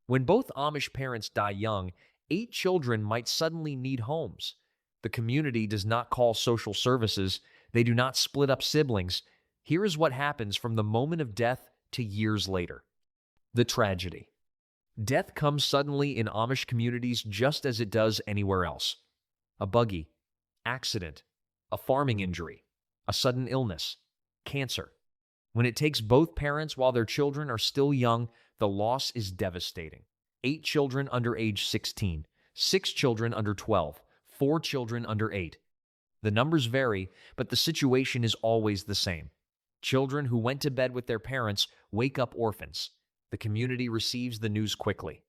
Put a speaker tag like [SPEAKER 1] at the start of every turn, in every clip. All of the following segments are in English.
[SPEAKER 1] When both Amish parents die young, 8 children might suddenly need homes. The community does not call social services, they do not split up siblings. Here is what happens from the moment of death to years later. The tragedy. Death comes suddenly in Amish communities just as it does anywhere else. A buggy, accident, a farming injury, a sudden illness, cancer. When it takes both parents while their children are still young, the loss is devastating. 8 children under age 16, 6 children under 12, 4 children under 8. The numbers vary, but the situation is always the same. Children who went to bed with their parents wake up orphans. The community receives the news quickly.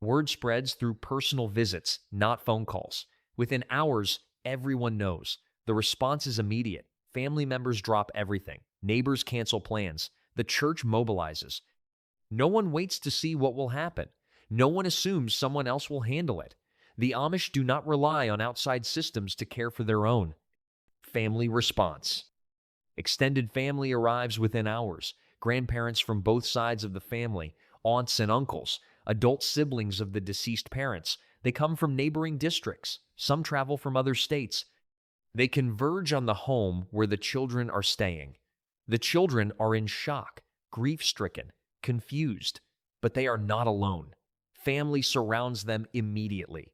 [SPEAKER 1] Word spreads through personal visits, not phone calls. Within hours, everyone knows. The response is immediate. Family members drop everything. Neighbors cancel plans. The church mobilizes. No one waits to see what will happen. No one assumes someone else will handle it. The Amish do not rely on outside systems to care for their own. Family response. Extended family arrives within hours. Grandparents from both sides of the family, aunts and uncles, adult siblings of the deceased parents. They come from neighboring districts. Some travel from other states. They converge on the home where the children are staying. The children are in shock, grief-stricken, confused, but they are not alone. Family surrounds them immediately.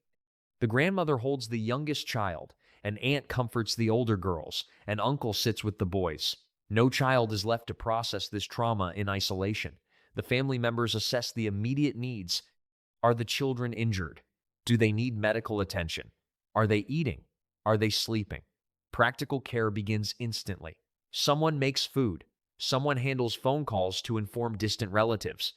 [SPEAKER 1] The grandmother holds the youngest child, an aunt comforts the older girls, an uncle sits with the boys. No child is left to process this trauma in isolation. The family members assess the immediate needs. Are the children injured? Do they need medical attention? Are they eating? Are they sleeping? Practical care begins instantly. Someone makes food. Someone handles phone calls to inform distant relatives.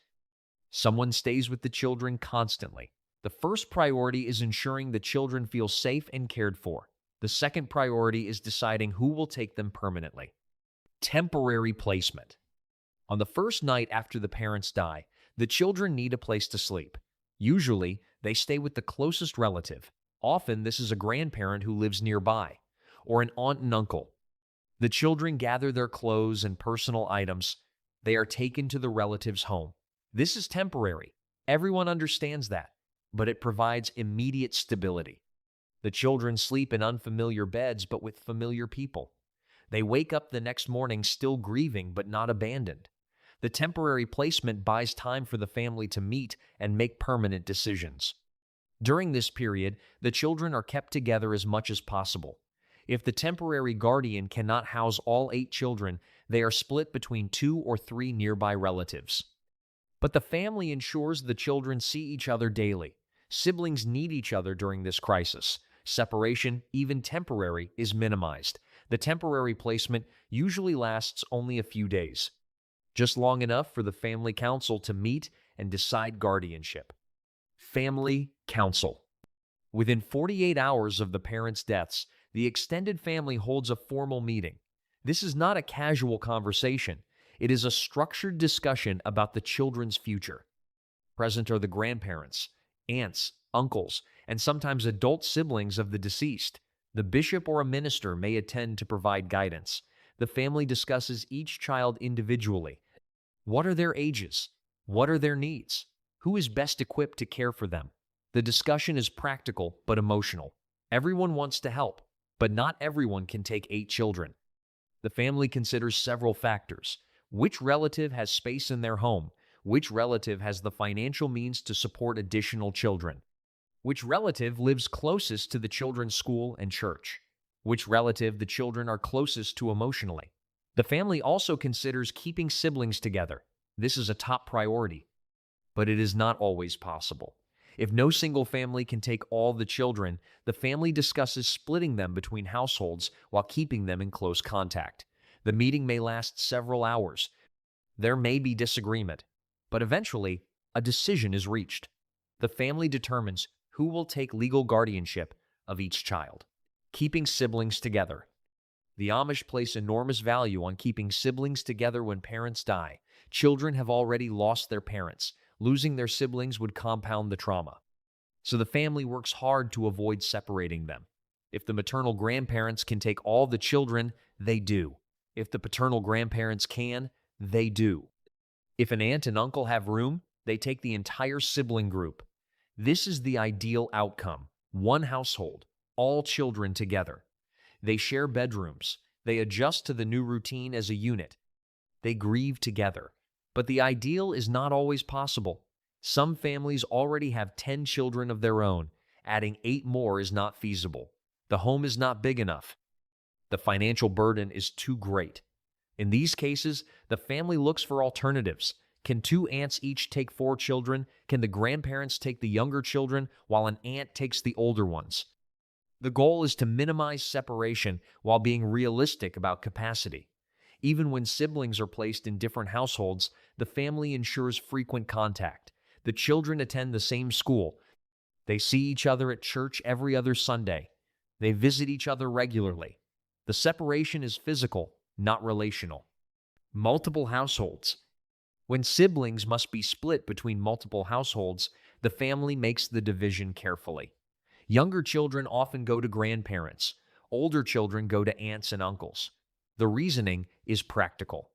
[SPEAKER 1] Someone stays with the children constantly. The first priority is ensuring the children feel safe and cared for. The second priority is deciding who will take them permanently. Temporary placement. On the first night after the parents die, the children need a place to sleep. Usually, they stay with the closest relative. Often, this is a grandparent who lives nearby, or an aunt and uncle. The children gather their clothes and personal items. They are taken to the relative's home. This is temporary. Everyone understands that, but it provides immediate stability. The children sleep in unfamiliar beds, but with familiar people. They wake up the next morning still grieving, but not abandoned. The temporary placement buys time for the family to meet and make permanent decisions. During this period, the children are kept together as much as possible. If the temporary guardian cannot house all 8 children, they are split between 2 or 3 nearby relatives. But the family ensures the children see each other daily. Siblings need each other during this crisis. Separation, even temporary, is minimized. The temporary placement usually lasts only a few days, just long enough for the family council to meet and decide guardianship. Family council. Within 48 hours of the parents' deaths, the extended family holds a formal meeting. This is not a casual conversation. It is a structured discussion about the children's future. Present are the grandparents, aunts, uncles, and sometimes adult siblings of the deceased. The bishop or a minister may attend to provide guidance. The family discusses each child individually. What are their ages? What are their needs? Who is best equipped to care for them? The discussion is practical but emotional. Everyone wants to help, but not everyone can take 8 children. The family considers several factors. Which relative has space in their home? Which relative has the financial means to support additional children? Which relative lives closest to the children's school and church? Which relative the children are closest to emotionally? The family also considers keeping siblings together. This is a top priority, but it is not always possible. If no single family can take all the children, the family discusses splitting them between households while keeping them in close contact. The meeting may last several hours. There may be disagreement, but eventually, a decision is reached. The family determines who will take legal guardianship of each child. Keeping siblings together. The Amish place enormous value on keeping siblings together when parents die. Children have already lost their parents. Losing their siblings would compound the trauma. So the family works hard to avoid separating them. If the maternal grandparents can take all the children, they do. If the paternal grandparents can, they do. If an aunt and uncle have room, They take the entire sibling group. This is the ideal outcome. One household, all children together. They share bedrooms. They adjust to the new routine as a unit. They grieve together. But the ideal is not always possible. Some families already have 10 children of their own. Adding 8 more is not feasible. The home is not big enough. The financial burden is too great. In these cases, the family looks for alternatives. Can 2 aunts each take 4 children? Can the grandparents take the younger children while an aunt takes the older ones? The goal is to minimize separation while being realistic about capacity. Even when siblings are placed in different households, the family ensures frequent contact. The children attend the same school. They see each other at church every other Sunday. They visit each other regularly. The separation is physical, not relational. Multiple households. When siblings must be split between multiple households, the family makes the division carefully. Younger children often go to grandparents. Older children go to aunts and uncles. The reasoning is practical.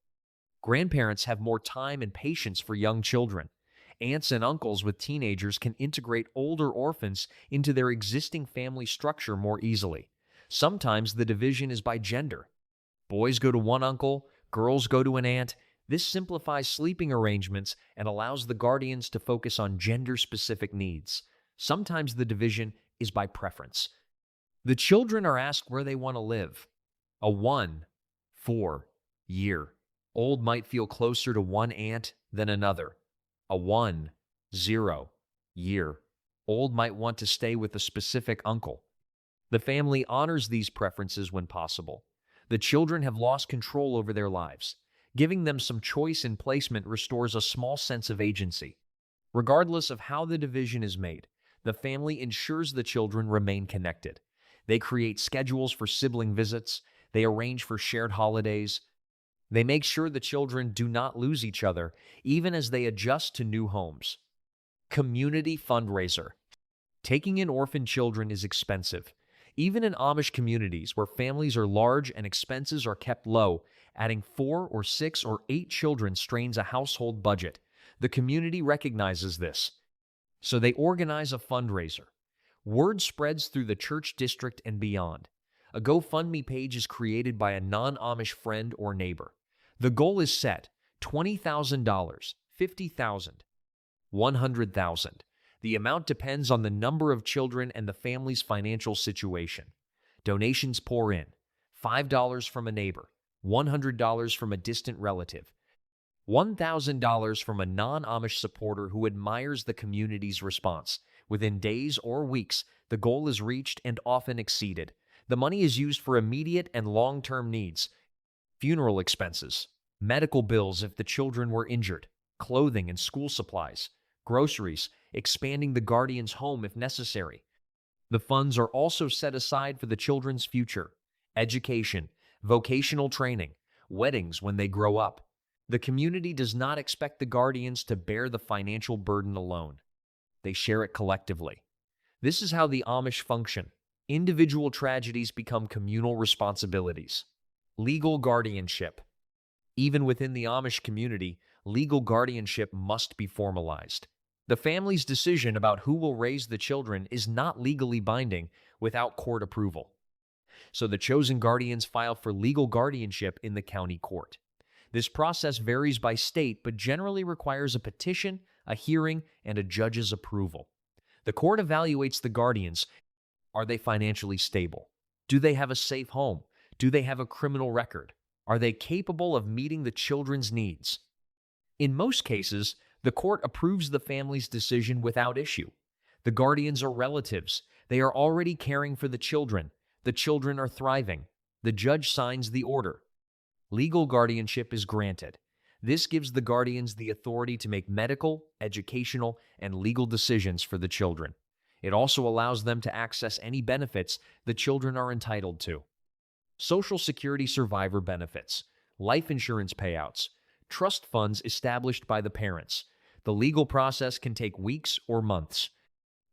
[SPEAKER 1] Grandparents have more time and patience for young children. Aunts and uncles with teenagers can integrate older orphans into their existing family structure more easily. Sometimes the division is by gender. Boys go to one uncle, girls go to an aunt. This simplifies sleeping arrangements and allows the guardians to focus on gender-specific needs. Sometimes the division is by preference. The children are asked where they want to live. A 1-4-year-old might feel closer to one aunt than another. A 1-0-year-old might want to stay with a specific uncle. The family honors these preferences when possible. The children have lost control over their lives. Giving them some choice in placement restores a small sense of agency. Regardless of how the division is made, the family ensures the children remain connected. They create schedules for sibling visits. They arrange for shared holidays. They make sure the children do not lose each other, even as they adjust to new homes. Community fundraiser. Taking in orphan children is expensive. Even in Amish communities where families are large and expenses are kept low, adding 4 or 6 or 8 children strains a household budget. The community recognizes this. So they organize a fundraiser. Word spreads through the church district and beyond. A GoFundMe page is created by a non-Amish friend or neighbor. The goal is set: $20,000, $50,000, $100,000. The amount depends on the number of children and the family's financial situation. Donations pour in: $5 from a neighbor, $100 from a distant relative, $1,000 from a non-Amish supporter who admires the community's response. Within days or weeks, the goal is reached and often exceeded. The money is used for immediate and long-term needs: funeral expenses, medical bills if the children were injured, clothing and school supplies, groceries, expanding the guardian's home if necessary. The funds are also set aside for the children's future: education, vocational training, weddings when they grow up. The community does not expect the guardians to bear the financial burden alone. They share it collectively. This is how the Amish function. Individual tragedies become communal responsibilities. Legal guardianship. Even within the Amish community, legal guardianship must be formalized. The family's decision about who will raise the children is not legally binding without court approval. So the chosen guardians file for legal guardianship in the county court. This process varies by state, but generally requires a petition, a hearing, and a judge's approval. The court evaluates the guardians. Are they financially stable? Do they have a safe home? Do they have a criminal record? Are they capable of meeting the children's needs? In most cases, the court approves the family's decision without issue. The guardians are relatives. They are already caring for the children. The children are thriving. The judge signs the order. Legal guardianship is granted. This gives the guardians the authority to make medical, educational, and legal decisions for the children. It also allows them to access any benefits the children are entitled to. Social Security survivor benefits, life insurance payouts, trust funds established by the parents. The legal process can take weeks or months.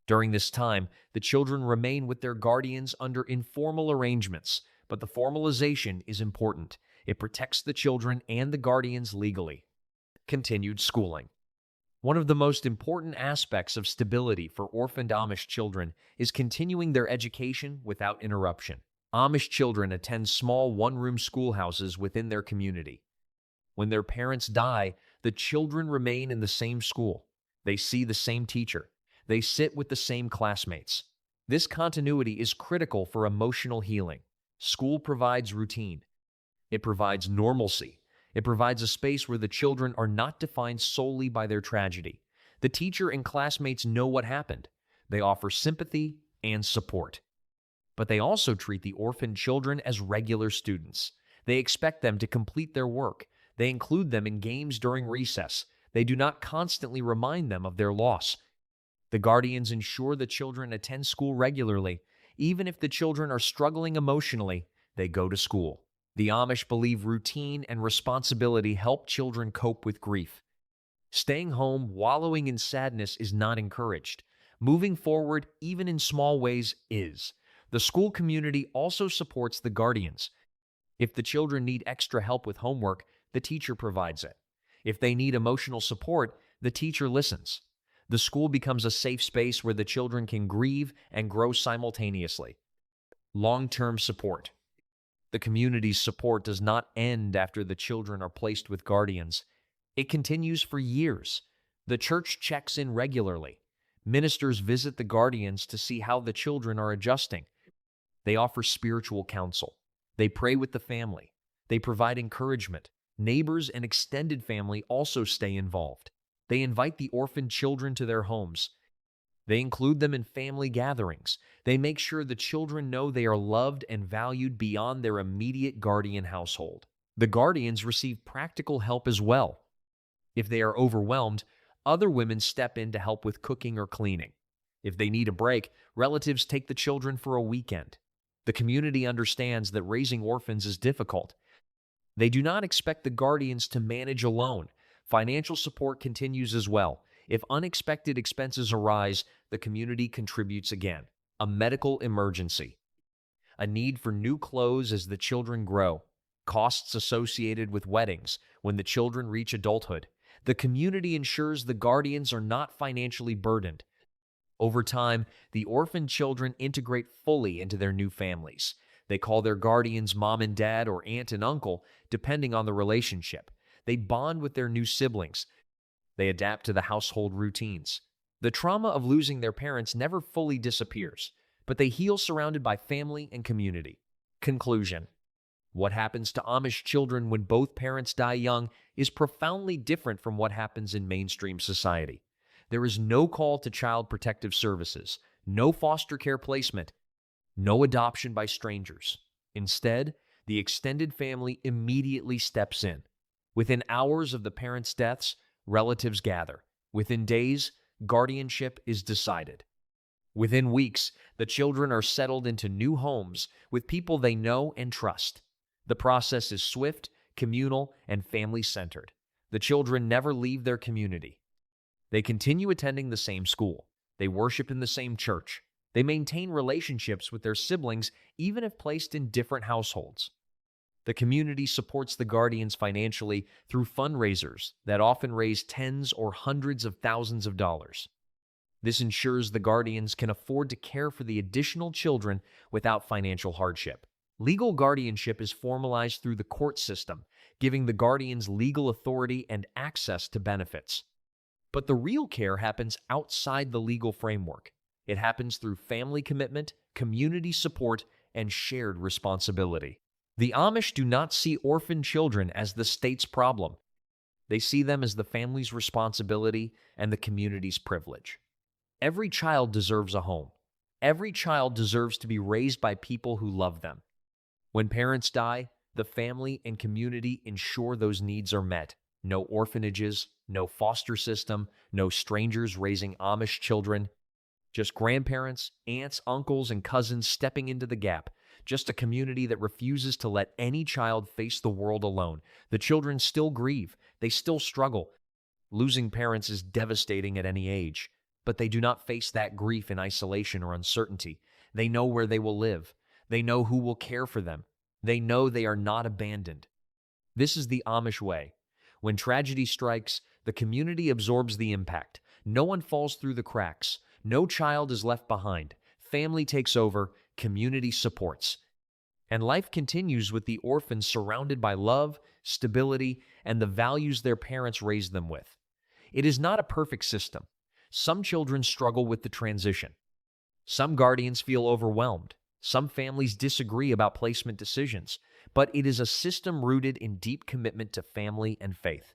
[SPEAKER 1] During this time, the children remain with their guardians under informal arrangements, but the formalization is important. It protects the children and the guardians legally. Continued schooling. One of the most important aspects of stability for orphaned Amish children is continuing their education without interruption. Amish children attend small one-room schoolhouses within their community. When their parents die, the children remain in the same school. They see the same teacher. They sit with the same classmates. This continuity is critical for emotional healing. School provides routine. It provides normalcy. It provides a space where the children are not defined solely by their tragedy. The teacher and classmates know what happened. They offer sympathy and support. But they also treat the orphaned children as regular students. They expect them to complete their work. They include them in games during recess. They do not constantly remind them of their loss. The guardians ensure the children attend school regularly. Even if the children are struggling emotionally, they go to school. The Amish believe routine and responsibility help children cope with grief. Staying home, wallowing in sadness is not encouraged. Moving forward, even in small ways, is. The school community also supports the guardians. If the children need extra help with homework, the teacher provides it. If they need emotional support, the teacher listens. The school becomes a safe space where the children can grieve and grow simultaneously. Long-term support. The community's support does not end after the children are placed with guardians. It continues for years. The church checks in regularly. Ministers visit the guardians to see how the children are adjusting. They offer spiritual counsel. They pray with the family. They provide encouragement. Neighbors and extended family also stay involved. They invite the orphaned children to their homes. They include them in family gatherings. They make sure the children know they are loved and valued beyond their immediate guardian household. The guardians receive practical help as well. If they are overwhelmed, other women step in to help with cooking or cleaning. If they need a break, relatives take the children for a weekend. The community understands that raising orphans is difficult. They do not expect the guardians to manage alone. Financial support continues as well. If unexpected expenses arise, the community contributes again. A medical emergency. A need for new clothes as the children grow. Costs associated with weddings when the children reach adulthood. The community ensures the guardians are not financially burdened. Over time, the orphaned children integrate fully into their new families. They call their guardians mom and dad or aunt and uncle, depending on the relationship. They bond with their new siblings. They adapt to the household routines. The trauma of losing their parents never fully disappears, but they heal surrounded by family and community. Conclusion. What happens to Amish children when both parents die young is profoundly different from what happens in mainstream society. There is no call to child protective services, no foster care placement, no adoption by strangers. Instead, the extended family immediately steps in. Within hours of the parents' deaths, relatives gather. Within days, guardianship is decided. Within weeks, the children are settled into new homes with people they know and trust. The process is swift, communal, and family-centered. The children never leave their community. They continue attending the same school. They worship in the same church. They maintain relationships with their siblings even if placed in different households. The community supports the guardians financially through fundraisers that often raise tens or hundreds of thousands of dollars. This ensures the guardians can afford to care for the additional children without financial hardship. Legal guardianship is formalized through the court system, giving the guardians legal authority and access to benefits. But the real care happens outside the legal framework. It happens through family commitment, community support, and shared responsibility. The Amish do not see orphan children as the state's problem. They see them as the family's responsibility and the community's privilege. Every child deserves a home. Every child deserves to be raised by people who love them. When parents die, the family and community ensure those needs are met. No orphanages, no foster system, no strangers raising Amish children. Just grandparents, aunts, uncles, and cousins stepping into the gap. Just a community that refuses to let any child face the world alone. The children still grieve. They still struggle. Losing parents is devastating at any age, but they do not face that grief in isolation or uncertainty. They know where they will live. They know who will care for them. They know they are not abandoned. This is the Amish way. When tragedy strikes, the community absorbs the impact. No one falls through the cracks. No child is left behind. Family takes over, community supports. And life continues with the orphans surrounded by love, stability, and the values their parents raised them with. It is not a perfect system. Some children struggle with the transition. Some guardians feel overwhelmed. Some families disagree about placement decisions. But it is a system rooted in deep commitment to family and faith.